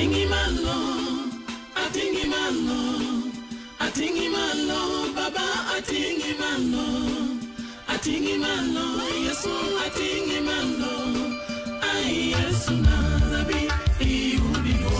atingi malo, Baba atingi malo, Yesu atingi malo, ai Yesu nazabi iudigo.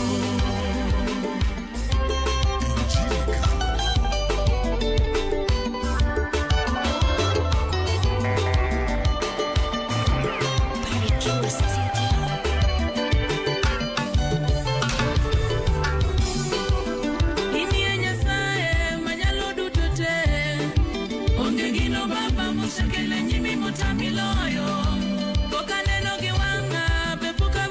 Shakele nyimi mutamiloyo Koka neno giwanga Pepuka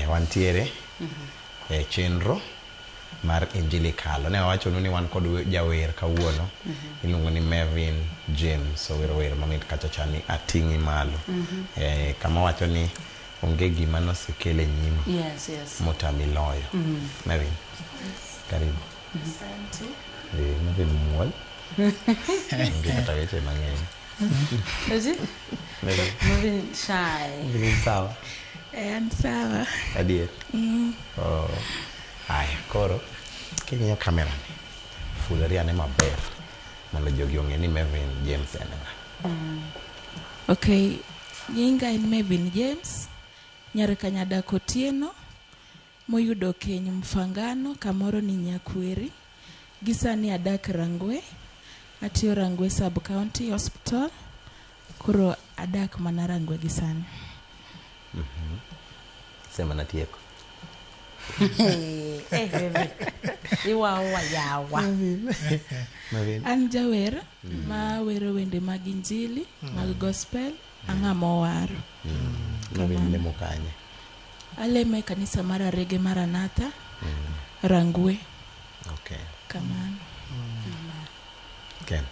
wantiere chenro mar Injili Kalo. Ne wacho ni wan kod jawer kawuono iluongo ni Mevin James, wer mamit kacha chani ating'i malo. Kama wacho ni onge gima nosekele nyimi. Yes. Motami loyo. Mevin. Karibu. Asante. Mevin muol. Onge kata weche mang'eny. Is Mevin shy. Mevin sawa. An sawa. Adier. Aya, koro king'iyo kamera ni fulleri ane maber mondo jogi ong'e ni Mevin James en ng'a. Okay, nyinga en Mevin James, nyar Kanyadak Otieno, moyudo keny Mfangano, kamoro ni Nyakweri. Gisani adak Rangwe, atiyo Rangwe Sub County Hospital, koro adak mana Rangwe gisani. Sema natieko. Iwawa yawa. Mevin. An jawer ma wero wende mag Injili, mag gospel, ang'amo waro. Mevin lemo kanye? Aleme kanisa mar Arege Maranatha, Rangwe. Okay. Kamano. Ken.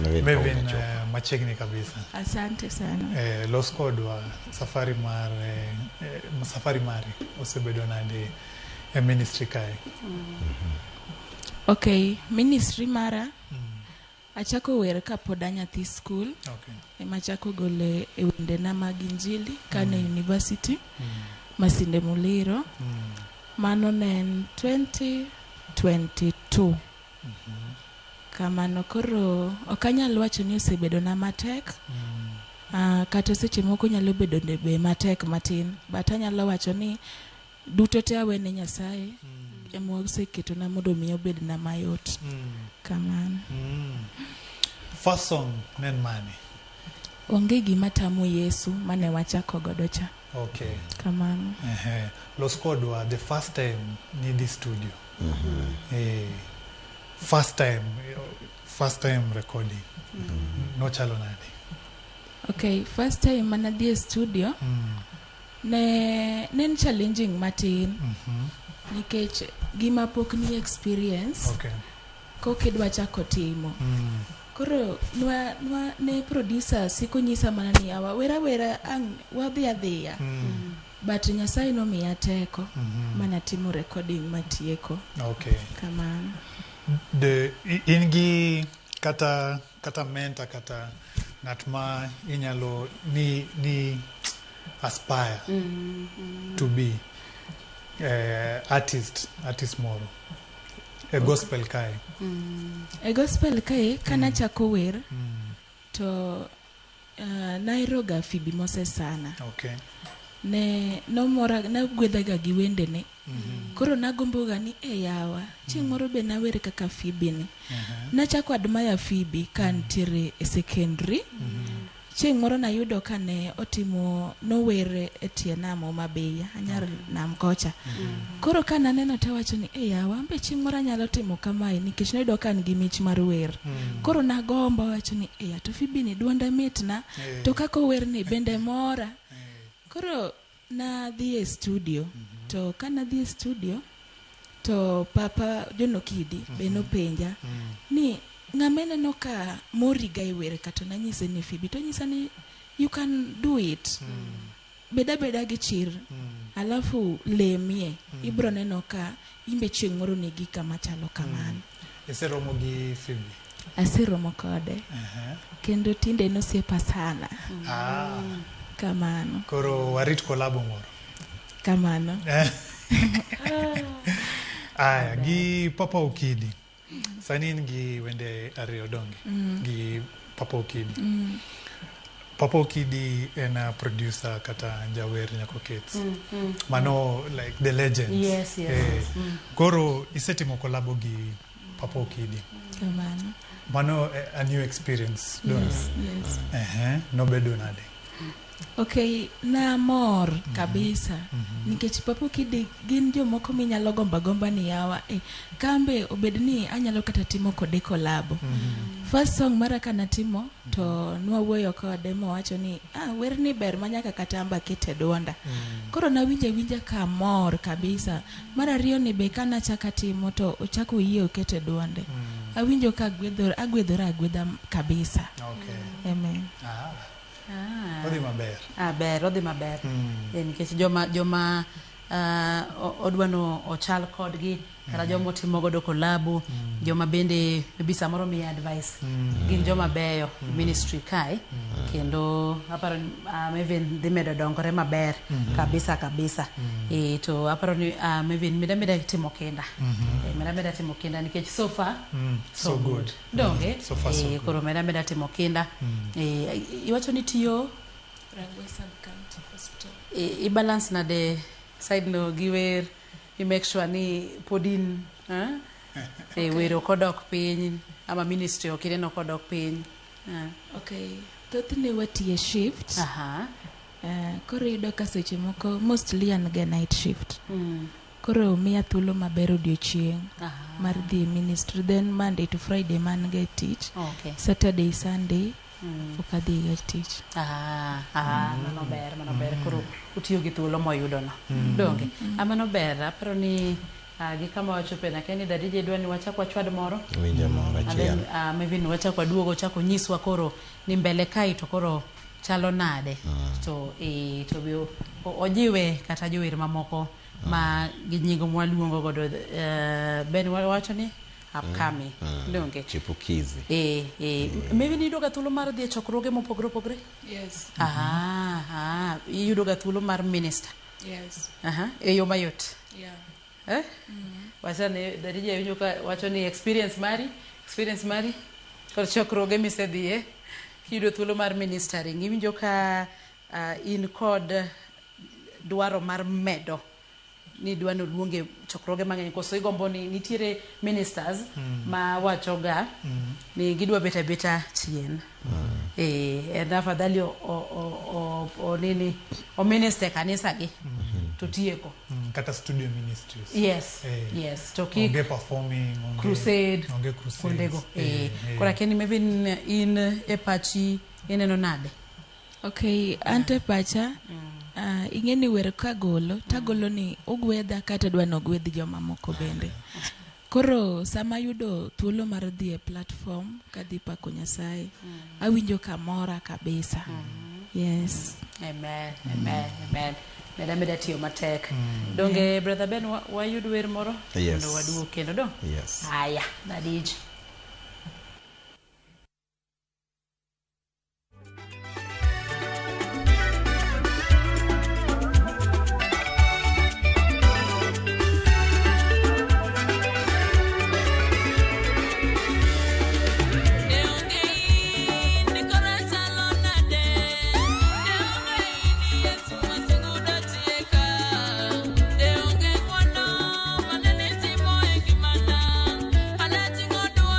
Mevin machegni kabisa. Asante sana. Los kodwa safari mari osebedo nade ministry kae. Okay, ministry mara achako wer ka pod anyathi school. Okay. Ema achako gole e wendena mag Injili kane university Masinde Muliro. Mano ne en 2022. Kamano koro okanyal wacho ni osebedo na matek. Kata seche moko nyalo bedo be matek matin, but anyalo wacho ni duto te awene Nyasaye ema oseketo na mondo mi obed na mayot. Kamano. First song nen mane? Onge gima tamo Yesu mane wachako godo cha. Okay. Kamano. Los kodwa the first time ni di studio. First time recording. No chalo nade. Okay, first time manadhi studio nen challenging matin. Nikech gima pok ni experience. Okay. Kokidwa chako timo. Koro ne producer siko nyisa mana ni awa wera wadhi adhiya. But Nyasaye no miya teko mana timo recording matieko. Okay. Kamano. Ingi kata mentor kata natma inyalo ni aspire to be artist moro a gospel kai. A gospel kai kana chako wer to nairoga Phoebe Moses sana. Okay. Ne nomora na gwedhaga gi wende ne. Koro nagomboga ni yawa chieng' moro be nawere kaka Phoebe ni. Nachako admire Phoebe kantiere e secondary. Chieng' moro nayudo kane otimo nowere e tie nam Mabeya, anyar nam kocha. Koro kana neno te wacho ni yawa ambe chieng' moro anyalo timo kamae nikech noyudo kan gi mich mar wer. Koro nagombo wacho ni to Phoebe ni duonda mitna to kako wer ni bende mora. Koro nadhi e studio. To kana dhi e studio to Papa Jono Kidi be nopenja ni ng'amene no ka moriga e wer kata nanyise ni Phoebe to nyisa ni you can do it. Beda gi chir. Alafu lemie ibro neno ka imbe chieng' moro nigi kama chalo kamano. Iseromo gi Phoebe? Aseromo kode. Kendo tinde nosiepa sana. Kamano. Koro warit kolabo moro. Kamano. Aya, gi Papa Okidi. Sani ngi wende ariyo donge. Gi Papa Okidi. Papa Okidi en a producer kata jawer nyako Kets. Mano like the legends. Yes. Koro isetimo kolabo gi Papa Okidi. Kamano. Mano a new experience. Yes. No bedo nade. Okay, na mor kabisa. Nikech Papa Okidi gin jomoko minyalo gomba ni yawa. Kambe obedni anyalo kata timo kode collab. First song mara kana timo to nwawuoyo kode mowacho ni werni ber manyaka katamba kete dwonda. Koro nawinja ka mor kabisa. Mara ariyo ni be kana chaka timo to ochako yie okete dwonde. Awinjo ka agwedhora kabisa. Okay. Amen. Odhi maber. Odhi maber. Nikech joma odwano ochal kodgi kata joma timo godo collab, joma bende maybe samoro mi advice, gin joma beyo ministry kae, kendo aparo Mavin dhi medo dongore maber kabisa. To aparo ni Mavin meda timo kinda. Meda timo kinda nikech so far so good. Donge? So far so good. Koro meda timo kinda. Iwacho ni tiyo Rangwe Sub-County Hospital. I balance na de side no giwer, i make sure ni podin wero kodok piny ama ministry okireno kodok piny. Okay, thothne watiye shift. Koro yudo ka seche moko mostly an ga night shift. Koro miya thuolo maber odiochieng' mar dhi ministry, then Monday to Friday man ga tich. Okay. Saturday Sunday okadhi ga tich. Mano ber. Koro utiyo gi thuolo moyudo no. Donge. Mano ber. Aparo ni gi kama wachope na keni dadije dwani wachak wachwad moro. Winja moro achiel. Maybe wachak waduogo chako nyiswa koro ni mbele kai to koro chalo nade. To bio ojiwe kata jower mamoko ma gi nyingo mwaluongo godo ben wacho ni upcoming. Donge. Chipukizi. Maybe ni doga thuolo mar dhi chokroge mopogre. Yes. Yudo ga thuolo mar minister. Yes. Yo mayot. Yeah. Wacha ni dadije winjo ka wacho ni experience mari kod chokroge misedhie kido thuolo mar ministering, iwinjo ka in kod dwaro mar medo ni dwano luonge chokroge mang'eny, koso igombo ni nitiere ministers ma wacho ga ni gidwa beta chien. Afadhali o nini o minister kanisa gi to tieko. Kata studio ministries. Yes. To ki onge performing, crusade. Onge crusades. Kondego. Kora keni maybe in e pachi ineno nade? Okay, ante pacha ingeni wer kagolo tagolo ni ogwedha kata dwano ogwedh joma moko bende. Koro sama yudo thuolo mar dhi e platform kadhi pako Nyasaye, awinjo kamora kabisa. Yes. Amen. Meda tiyo matek. Donge brother Ben wayud wer moro? Yes. Ndo waduo kendo do? Yes. Aya, dadij. Manene timo e gimana, ala tingo dua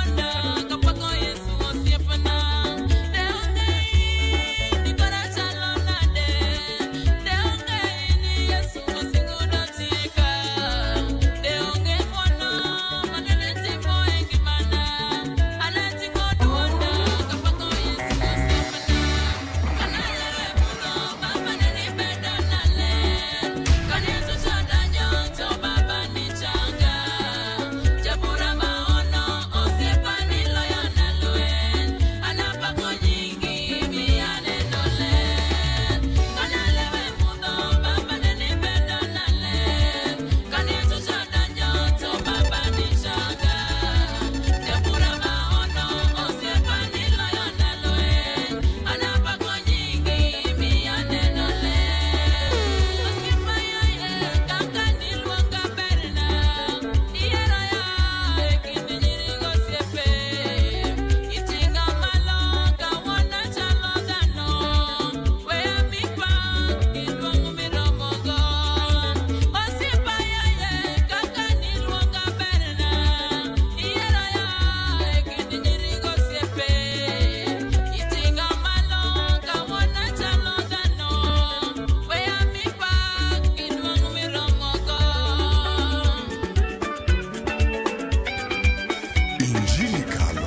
Injili Kalo.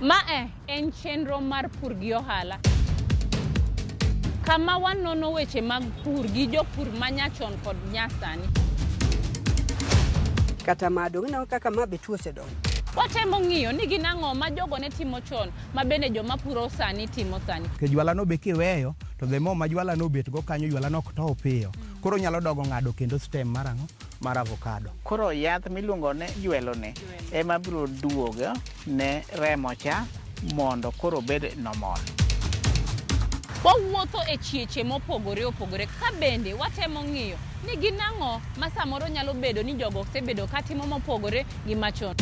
Mae en chenro mar pur gi ohala. Kama wanono weche mag pur gi jopur manyachon kod nyasani. Kata madong na kaka mabe tuose dong. Watemo ng'iyo ni ginang'o ma jogo ne timo chon ma bende joma puro sani timo sani. Ke jwala no be kiweyo to the more ma jwala no bet go kanyo jwala no to piyo. Koro nyalo dogo ng'ado kendo stem marango mar avocado. Koro yath miluongo ne jwelo ne ema biro duogo ne remo cha mondo koro bed normal. Wawuotho e chieche mopogore opogore ka bende watemo ng'iyo ni ginang'o ma samoro nyalo bedo ni jogo osebedo ka timo mopogore gi machon.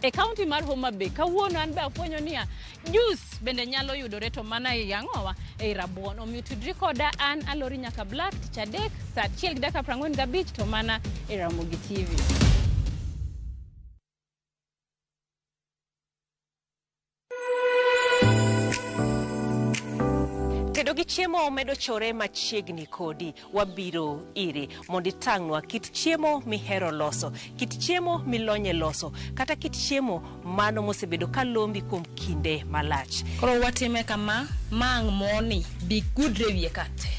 E kaunti mar Homa Bay kawuono an be afwenyo niya juice bende nyalo yudore to mana e yang'owa e rabuon. Omiyo tudri koda an Alori nyaka Black tich adek saa 1:45 to mana e Ramogi TV. Tedo gi chiemo omedo chore machiegni kodi wabiro iri mondi tang'wa kit chiemo mihero loso, kit chiemo milonye loso, kata kit chiemo mano mosebedo kalombi kuom kinde malach. Koro watime kama mang moni bi gudre wiye kate.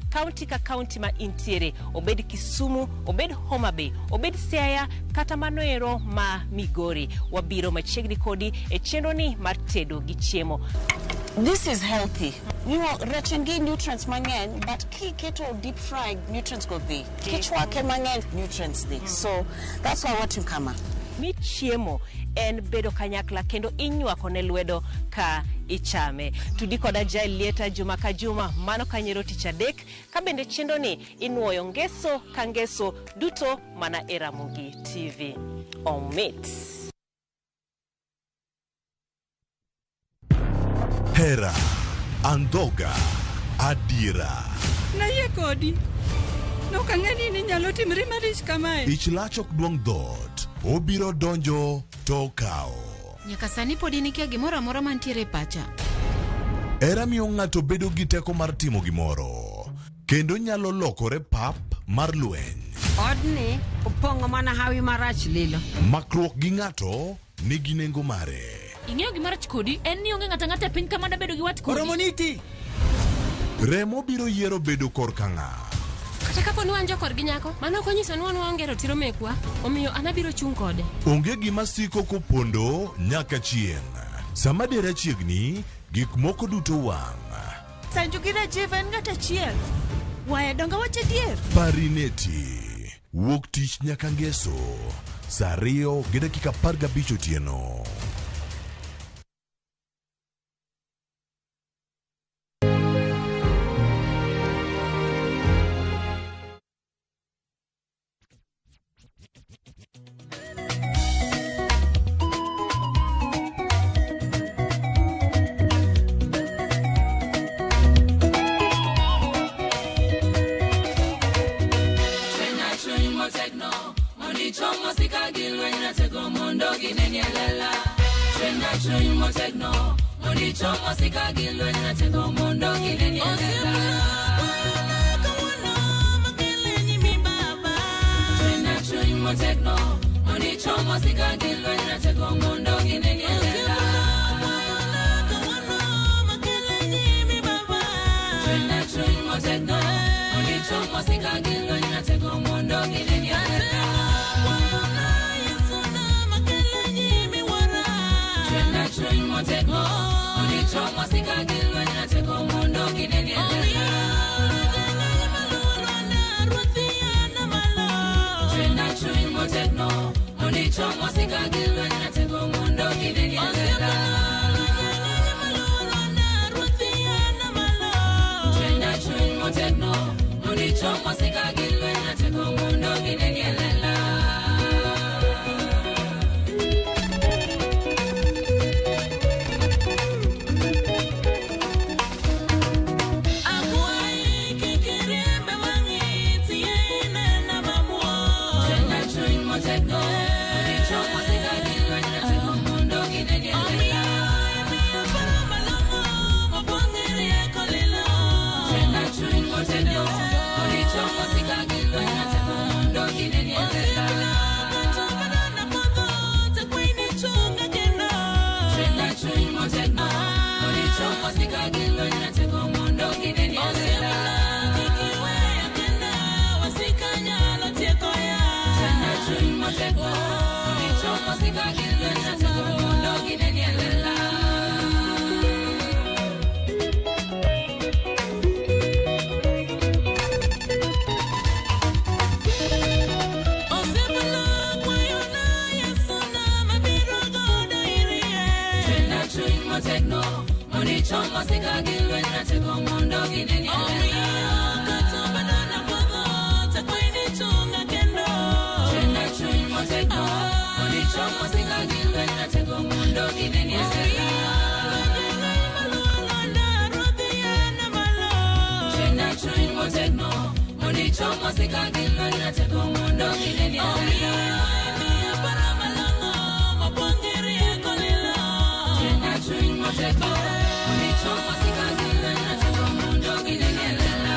Kaunti ka kaunti ma intiere, obed Kisumu, obed Homa Bay, obed Siaya, kata manoero ma Migori, wabiro machiegni kodi e chenro ni mar tedo gi chiemo. This is healthy. You know, rechengi nutrients mangen, but ki keto deep fried nutrients go be. Kichwa ke mangen nutrients di. So that's why what you kama. Mi chiemo en bedo kanyakla kendo inywako ne lwedo ka ichame. Tudi koda Jael Lieta juma ka juma mano kanyero tich adek ka bende chenro ni inuoyo ngeso ka ngeso duto mana e Ramogi TV. Omit. Hera, Andoga, Adira. Naye kodi. Nokang'eni ni nyalo timre marich kamae. Ich lach ok duong' dhot. Obiro donjo to kao. Nyaka sani pod nikia gimoro amora mantiere pacha. Era miyo ng'ato bedo gi teko mar timo gimoro. Kendo nyalo lokore pap mar lweny. Odni opong'o mana hawi marach lilo. Makruok gi ng'ato nigi nengo mare. Ing'eyo gimarach kodi en ni onge ng'ata e piny kama bedo gi wat kodi. Oromoniti. Remo biro yiero bedo korka ng'a. Kata kapo ni wan jokor gi nyako, mano konyiso ni wan waonge ratiro mekwa, omiyo an abiro chung' kode. Onge gima siko kopondo nyaka chieng'. Sama dera chiegni, gik moko duto wang'. Sanju gi Rajiv en ng'at achiel. Wae donga wache dier. Parineti. Wuok tich nyaka ngeso. Saa 2:15 otieno. Chomo sika gilwenya tego mondo ginenielela. Trena chuny motegno. Moni chomo sika gilwenya tego mondo ginenielela. Trena chuny motegno. Moni chomo sika gilwenya tego mondo ginenielela. Trena chuny motegno. Moni chomo sika gilwenya tego mondo ginenielela. Motegno, oni chomo sika gilwenya tego mondo ginenielela. Trena chuny motegno, oni chomo sika gilwenya tego mondo ginenielela. Trena chuny motegno, oni chomo sika gilwenya tego mondo ginenielela. Chomo sika gilwenya tego mondo ginenielela. Trena chuny motegno, oni chomo sika gilwenya tego mondo ginenielela. Trena chuny motegno, oni chomo sika gilwenya tego mondo ginenielela. Trena chuny motegno. Chomo sika gilwenya tego mondo ginenielela.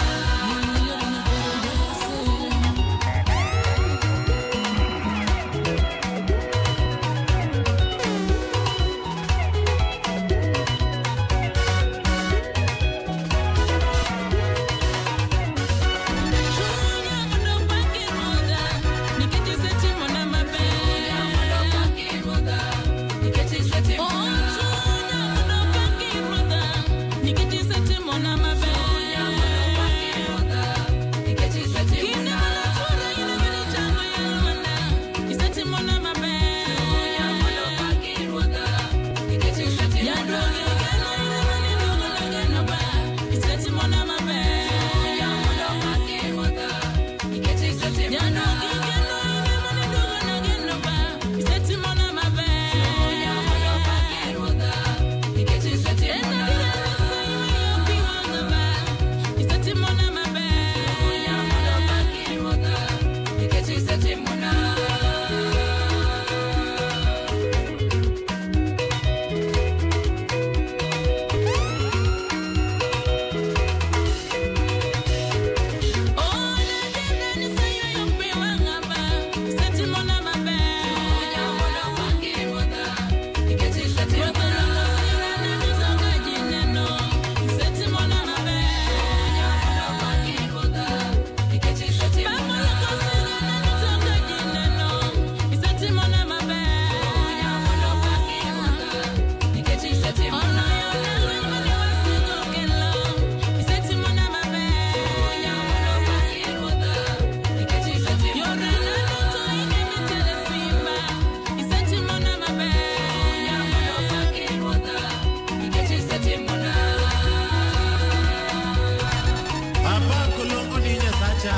Nyasacha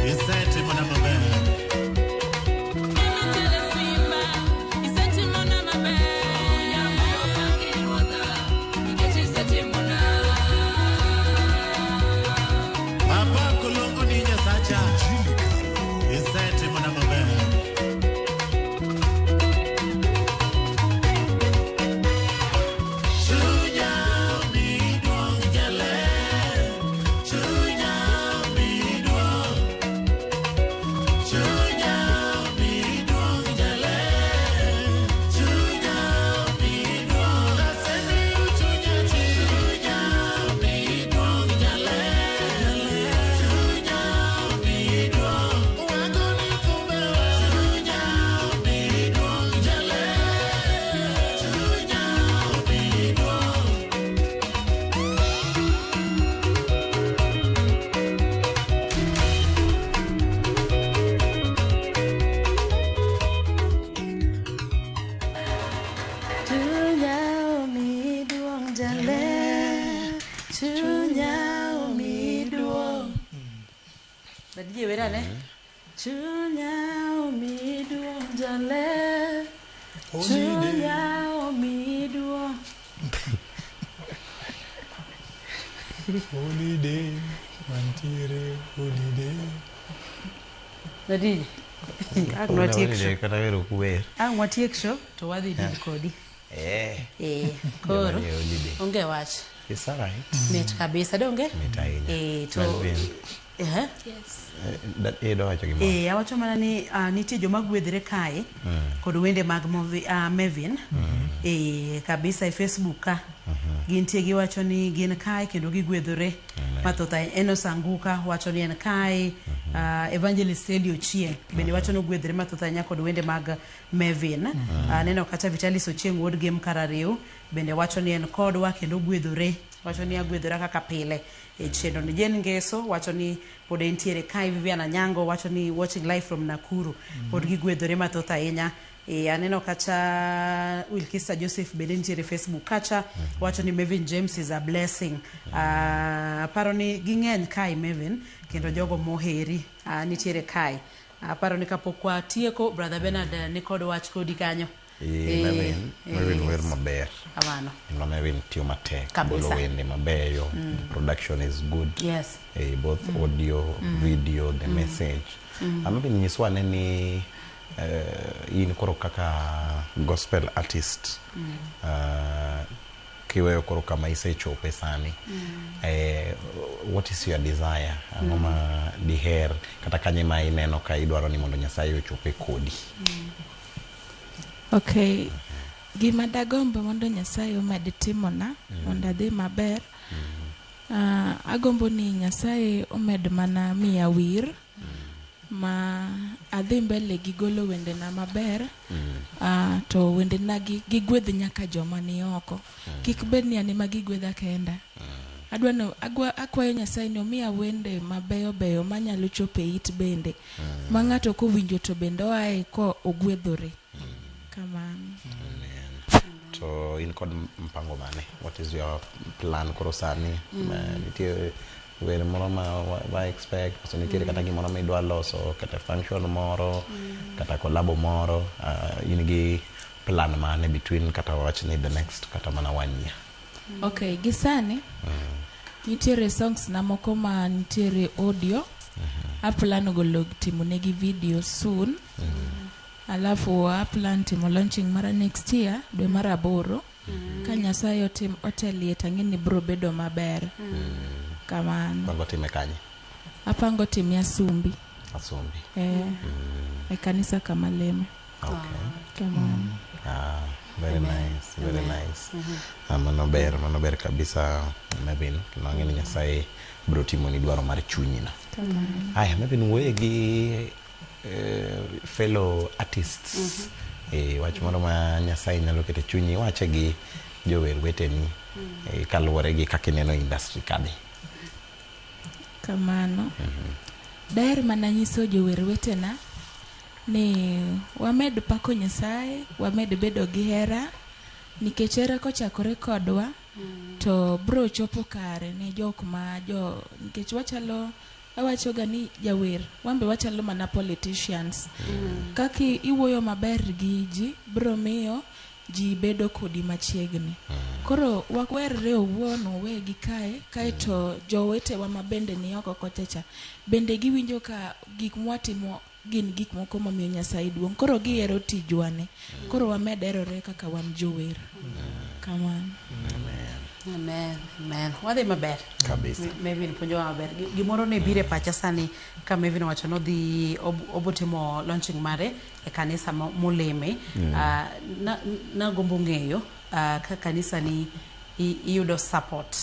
isetimo na maber. Papa kulongo ni Nyasacha isetimo na maber. Dadije wera ne. Chunya omiduong jale. Chunya omiduong. Holiday, mantiere holiday. Dadije. Agwa tiek show. Kata wero kuwer. Agwa tiek show to wadhi dil kodi. Koro. Onge wach. It's all right. Net kabisa donge? Net ahinya. To yes. Awacho mana ni nitie joma gwedhre kae kod wende mag Mevin kabisa e Facebook ka gintie giwacho ni gin kae kendo gigwedhore mathoth. Enos Anguka wacho ni en kae, Evangelist Elio Ochieng bende wacho ni ogwedhre mathoth ahinya kod wende mag Mevin. Neno kata Vitalis Ochieng wuod Game Karariu bende wacho ni en kodwa kendo ogwedhore, wacho ni agwedhora kaka pile e chendo ni Jen Ngeso wacho ni pod entiere kae. Viviana Nyango wacho ni watching live from Nakuru pod gigwedhore mathoth ahinya. Aneno kacha Wilkisa Joseph bende nitiere Facebook kacha wacho ni Mevin James is a blessing. Paro ni ging'eny kae Mevin kendo jogo moheri nitiere kae. Paro ni kapok watieko Brother Bernard ni kod wach kodi kanyo. Mevin wer maber. Amano. Mevin tiyo matek. Kabisa. Bolo wende mabeyo. Production is good. Yes. Both audio, video, the message. Mevin nyiswa ni in koro kaka gospel artist. Kiweyo koro kama isechope sani. What is your desire? Angoma diher kata kanye ma ineno ka idwaro ni mondo Nyasaye ochope kodi. Okay. Gima dagombo mondo Nyasaye omed timona mondo adhi maber. Agombo ni Nyasaye omed mana miya wir ma adhi mbele gi golo wende na maber. To wende na gigwedh nyaka joma ni oko. Kik bed ni anima gigwedha kenda. Akwayo Nyasaye ni omiya wende mabeyo beyo manyalo chope it bende. Ma ng'ato kowinjo to bende oae ko ogwedhore. Kamano. So in kod mpango mane? What is your plan koro sani? Nitie were moro ma expect, so nitiere kata gimoro ma idwa loso, kata function moro, kata collabo moro, in gi plan mane between kata wach ni the next kata mana 1 year? Okay, gisani nitiere songs na moko ma nitiere audio. Aplano golo timo negi video soon. Alafu aplan timo launching mara next year dwe mara 8 ka Nyasaye otelie tangini bro bedo maber. Kamano. Pango time kanye? Apango time Asumbi. Asumbi. E kanisa kama Leme. Okay. Kamano. Very nice, very nice. Manober kabisa Mevin. Nangini Nyasaye bro timo ni dwaro mar chunyina. Kamano. Aya, Mevin wuoye gi fellow artists. Wach moro ma Nyasaye nyalo kete chunyi wache gi jower weteni kaluwore gi kaka ineno industry kadi. Kamano. Daher mana nyiso jower wetena ni wamed pako Nyasaye, wamed bedo gi hera nikech hera kochakore kodwa to bro chopo kare ne jok ma nikech awacho ga ni jawer wambe wachalo mana politicians kaki iwuoyo maber gi ji bro miyo ji bedo kodi machiegni koro wakwerre owuon owe gi kae to jowetewa mabende ni oko kochacha bende giwinjo ka gik mwatimo gin gik moko momiyo Nyasaye duong' koro gihero tijwane koro wamederore kaka wan jower kamano. Amen. Wadhi maber. Kabisa. Mevin puonjowa maber. Gimoro ne bire pacha sani ka Mevin wacho no dhi obotimo launching mare e kanisa moleme. Na gombo ng'eyo ka kanisa ni iyudo support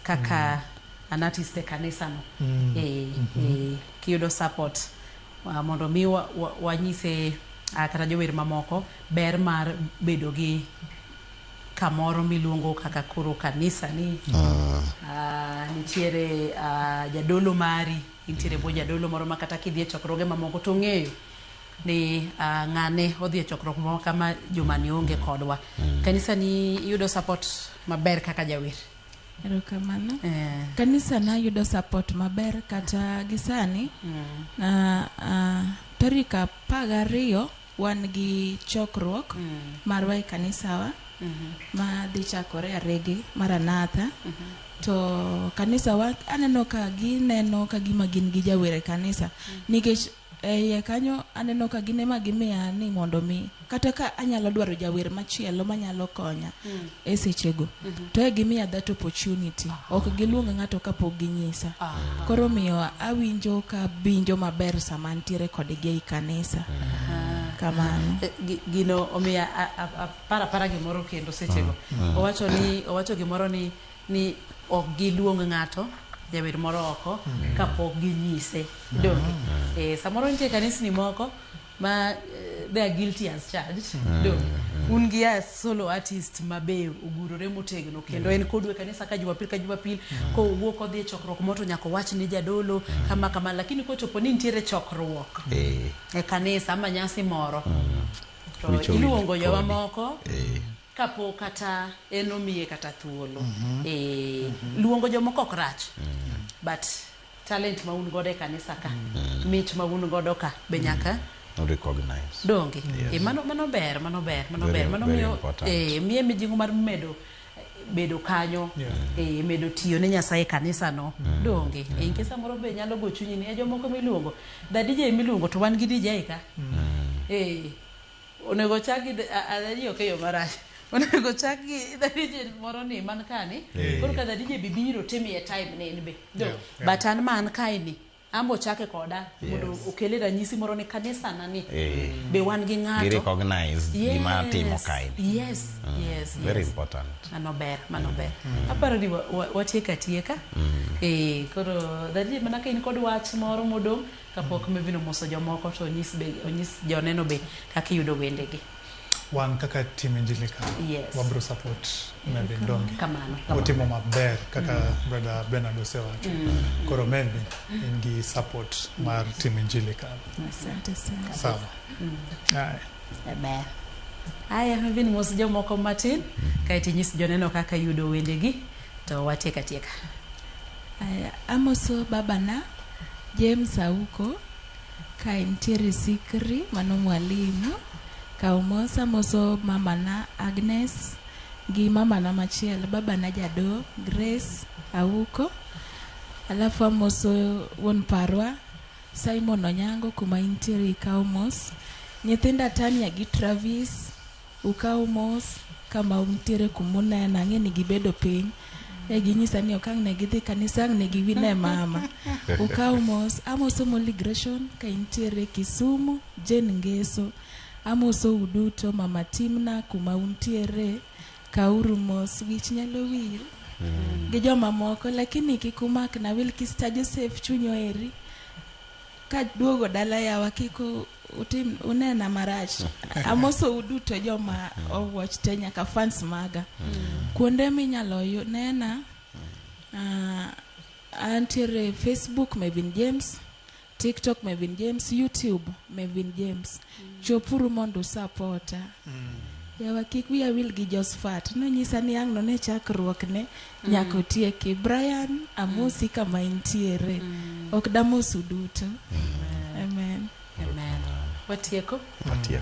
kaka an artist e kanisa no. Kiyudo support mondo mi wanyise kata jower mamoko ber mar bedo gi kamoro miluongo kaka koro kanisa ni nitiere jadolo mari nitiere bo jadolo moro makata kidhi e chokruoge mamoko to ng'eyo ni ng'ane odhi e chokruok moro kama joma ni onge kodwa kanisa ni yudo support maber kaka jawer. Erokamano. Kanisa na yudo support maber kata gisani na tarika 12 wan gi chokruok marwa e kanisawa ma dhi chakore Arege Maranatha to kanisa wa aneno ka gineno ka gima gin gi jawer e kanisa nikech e kanyo aneno ka gine ma gimiya ni mondo mi kata ka anyalo dwaro jawer machielo manyalo konya e sechego to e gimiya that opportunity ok giluong ng'ato kapok ginyisa koro miyo awinjo ka binjo maber sama ntiere kodgi e kanisa kamano gino omiya para gimoro kendo sechego owacho gimoro ni ok giluong ng'ato jawer moro oko kapok ginyise donge samoro nitie kanisni moko ma they are guilty as charged un gi solo artist mabe ugurore motegno kendo en kodwe kanisa ka Jumapil ko wuok odhi e chokruok moto nyako wach ni jadolo kama lakini kochopo ni nitiere chokruok e kanisa ama nyasi moro to iluongo jowa moko kapo kata enomiye kata thuolo luongo jomoko ok rach but talent ma un godo e kanisa ka mit ma un godo ka be nyaka recognize donge mano ber mano miyo miye mijingo mar bedo kanyo medo tiyo ne Nyasaye kanisa no donge inkesa moro be nyalo go chunyi ni jomoko miluongo da DJ miluongo to wan gi DJ ka onego chagi adadi okeyo marach onego chagi DJ moro ni man kani koro ka DJ bibiro temi e time ne en be but an man kaini ambo chake koda mondo okele ranyisi moro ni kanisa nani be wan gi ng'ato we recognize gima timo kaini yes very important mano ber aparo ni watieka koro dadi mana ka in kod wach moro modong kapok mebino moso jomoko to onyis joneno be kaka yudo wendegi wan kaka team Injilika wabro support Melvin Donge utimo maber kaka brother Bernard osewacho koro Melvin ingi support mar team Injilika asante sana sawa aya Melvin mos jomoko matin kaiti nyis joneno kaka yudo wendegi to watieka aya amoso babana James Auko ka intiere Sikri mano mwalimu Kaumosa moso mama na Agnes gi mama na machiel baba na Jado Grace Auko alafu amoso won parwa Simon Onyango kuma intiere Kaumos nyithinda Tania gi Travis Ukaumos kama untiere kumunena ng'eni gibedo piny ginyisa ni okang ne gidhi kanisa ne giwine mama Ukaumos amoso Moligration ka intiere Kisumu Jen Ngeso amoso uduto mama Timna kuma untiere kauru mos wich nyalo wir gi joma moko lakini kikumak na Wilkista Joseph chunyo eri ka duogo dala yawa kiko unena marach amoso uduto joma watch te nyaka fans maga kuonde minyalo nena antiere Facebook Melvin James TikTok Melvin James, YouTube Melvin James. Chopuru mondo supporta. Yawa kik wiya wil gi Josfat. No nyisa ni ang' no ne chakruok ne nyako tieki. Brian amosi kama intiere. ok damosu duto. Amen. Amen. Watieko.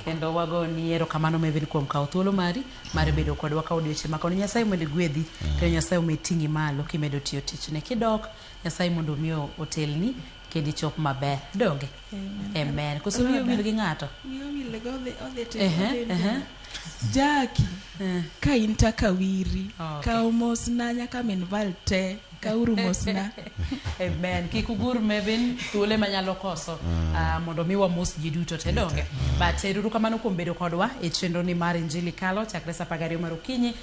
Kendo wago ni erokamano Mevin kuom kawo thuolo mari mar bedo kodwa ka odiochieng' ma kono. Nyasaye mondo gwedhi kendo Nyasaye ometing'i malo kimedo tiyo tichne. Kidok Nyasaye mondo miyo otelni kendo ichop maber. Donge? Amen. Koso wiyo wil gi ng'ato. Wiyo wil go odhi Jackie, ka inta kawiri, ka umosna nyaka min valte, ka urumosna. Amen. Kikugur Mevin thuole manyalo koso mondo miwa mos ji duto te donge. But eruru kamano kuom bedo kodwa e chenro ni mar Injili Kalo chakre sa 12 mar okinyi.